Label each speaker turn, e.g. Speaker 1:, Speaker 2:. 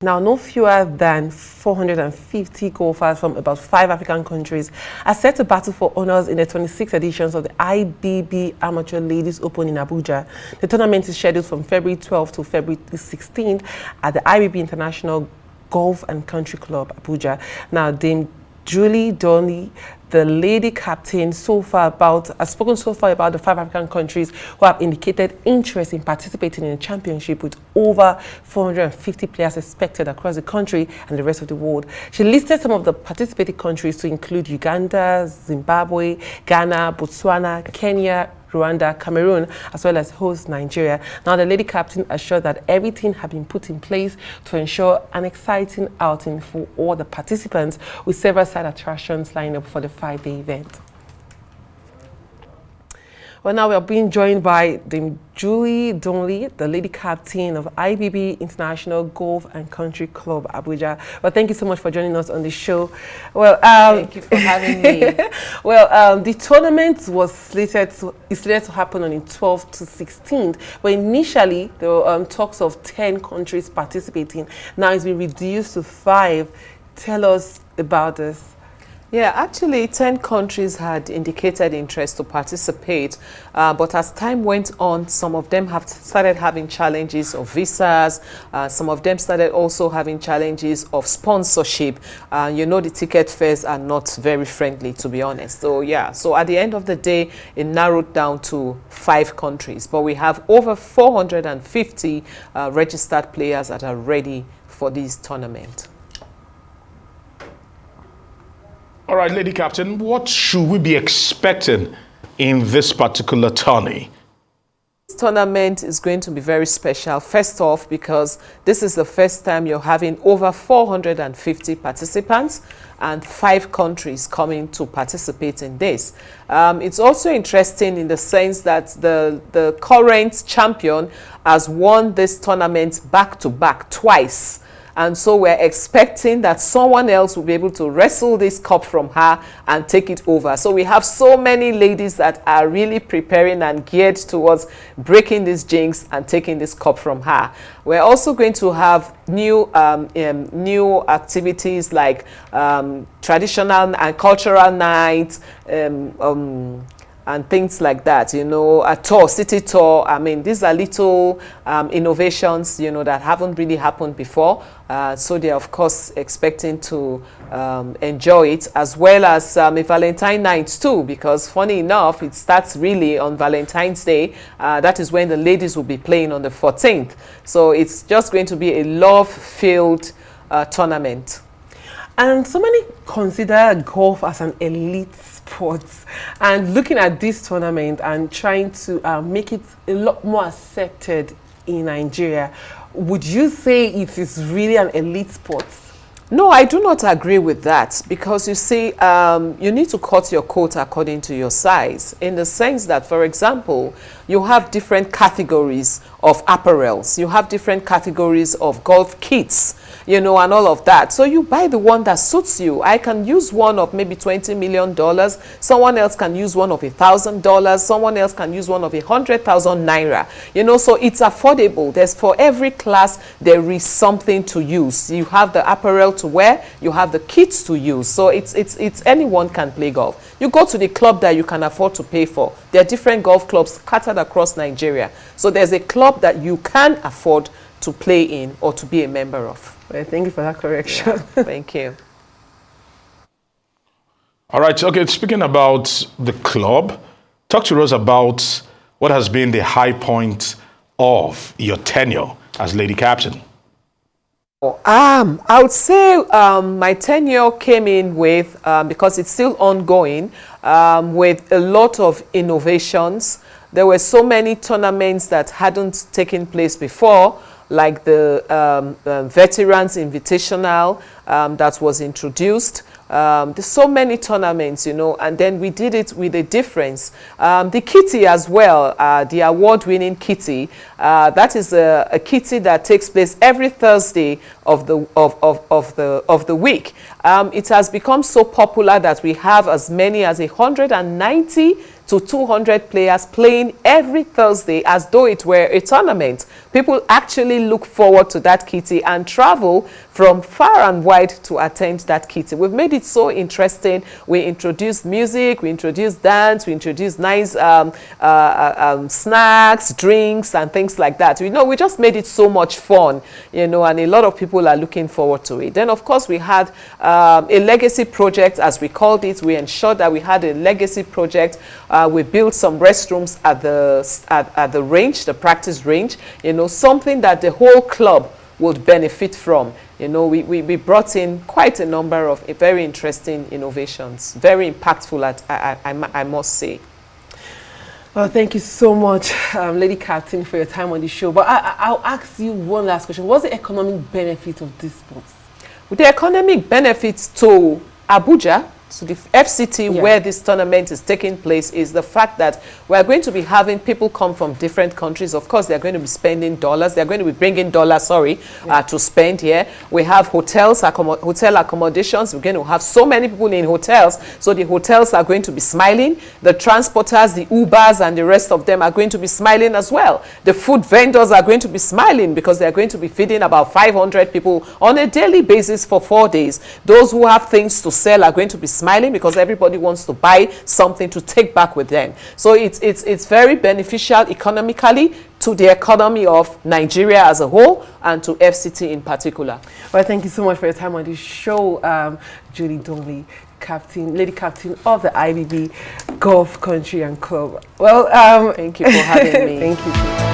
Speaker 1: Now, no fewer than 450 golfers from about 5 African countries are set to battle for honors in the 26th editions of the IBB Amateur Ladies Open in Abuja. The tournament is scheduled from February 12th to February 16th at the IBB International Golf and Country Club, Abuja. Now, Dame Donli, the lady captain, has spoken so far about the 5 African countries who have indicated interest in participating in the championship, with over 450 players expected across the country and the rest of the world. She listed some of the participating countries to include Uganda, Zimbabwe, Ghana, Botswana, Kenya, Rwanda, Cameroon, as well as host Nigeria. Now, the lady captain assured that everything had been put in place to ensure an exciting outing for all the participants, with several side attractions lined up for the 5-day event. Well, now we are being joined by Dame Donli, the lady captain of IBB International Golf and Country Club, Abuja. Well, thank you so much for joining us on the show. Well,
Speaker 2: thank you for having me.
Speaker 1: Well, the tournament is slated to happen on the 12th to 16th, but initially there were talks of 10 countries participating. Now it's been reduced to 5. Tell us about this.
Speaker 2: Yeah, actually 10 countries had indicated interest to participate, but as time went on, some of them have started having challenges of visas, some of them started also having challenges of sponsorship. You know, the ticket fares are not very friendly, to be honest. So yeah, so at the end of the day, it narrowed down to 5 countries, but we have over 450 registered players that are ready for this tournament.
Speaker 3: All right, Lady Captain, what should we be expecting in this particular tourney?
Speaker 2: This tournament is going to be very special. First off, because this is the first time you're having over 450 participants and 5 countries coming to participate in this. It's also interesting in the sense that the current champion has won this tournament back-to-back twice. And so we're expecting that someone else will be able to wrestle this cup from her and take it over. So we have so many ladies that are really preparing and geared towards breaking this jinx and taking this cup from her. We're also going to have new activities like traditional and cultural nights, and things like that, you know, a tour, city tour. I mean, these are little innovations, you know, that haven't really happened before. So they're, of course, expecting to enjoy it, as well as a Valentine night too, because funny enough, it starts really on Valentine's Day. That is when the ladies will be playing on the 14th. So it's just going to be a love-filled tournament.
Speaker 1: And so many consider golf as an elite sport, and looking at this tournament and trying to make it a lot more accepted in Nigeria, would you say it is really an elite sport?
Speaker 2: No, I do not agree with that, because you see, you need to cut your coat according to your size, in the sense that, for example, you have different categories of apparels, you have different categories of golf kits, you know, and all of that. So you buy the one that suits you. I can use one of maybe $20 million. Someone else can use one of $1,000. Someone else can use one of 100,000 naira. You know, so it's affordable. There's, for every class, there is something to use. You have the apparel to wear. You have the kits to use. So it's anyone can play golf. You go to the club that you can afford to pay for. There are different golf clubs scattered across Nigeria. So there's a club that you can afford to play in or to be a member of.
Speaker 1: Well, thank you for that correction.
Speaker 2: Yeah, thank you.
Speaker 3: All right, okay, speaking about the club, talk to us about what has been the high point of your tenure as lady captain.
Speaker 2: I would say my tenure came in with, because it's still ongoing, with a lot of innovations. There were so many tournaments that hadn't taken place before, like the Veterans Invitational that was introduced. There's so many tournaments, you know, and then we did it with a difference. The kitty as well, the award-winning kitty, that is a kitty that takes place every Thursday of the week. It has become so popular that we have as many as 190 to 200 players playing every Thursday as though it were a tournament, People actually look forward to that kitty and travel from far and wide to attend that kitty. We've made it so interesting. We introduced music, we introduced dance, we introduced nice snacks, drinks, and things like that. We just made it so much fun, and a lot of people are looking forward to it. Then, of course, we had a legacy project, as we called it. We ensured that we had a legacy project. We built some restrooms at the range, the practice range, something that the whole club would benefit from. We brought in quite a number of very interesting innovations, very impactful, I must say.
Speaker 1: Well, thank you so much, Lady Captain, for your time on the show. But I'll ask you one last question. What's the economic benefit of this sports?
Speaker 2: The economic benefits to Abuja, to the FCT, where this tournament is taking place, is the fact that we are going to be having people come from different countries. Of course, they are going to be spending dollars. They are going to be bringing dollars, to spend here. We have hotel accommodations. We're going to have so many people in hotels. So the hotels are going to be smiling. The transporters, the Ubers, and the rest of them are going to be smiling as well. The food vendors are going to be smiling because they are going to be feeding about 500 people on a daily basis for 4 days. Those who have things to sell are going to be smiling because everybody wants to buy something to take back with them. So it's very beneficial economically to the economy of Nigeria as a whole and to FCT in particular.
Speaker 1: Well, thank you so much for your time on this show, Julie Donli, Lady Captain of the IBB Golf Country and Club. Well,
Speaker 2: thank you for having me.
Speaker 1: Thank you.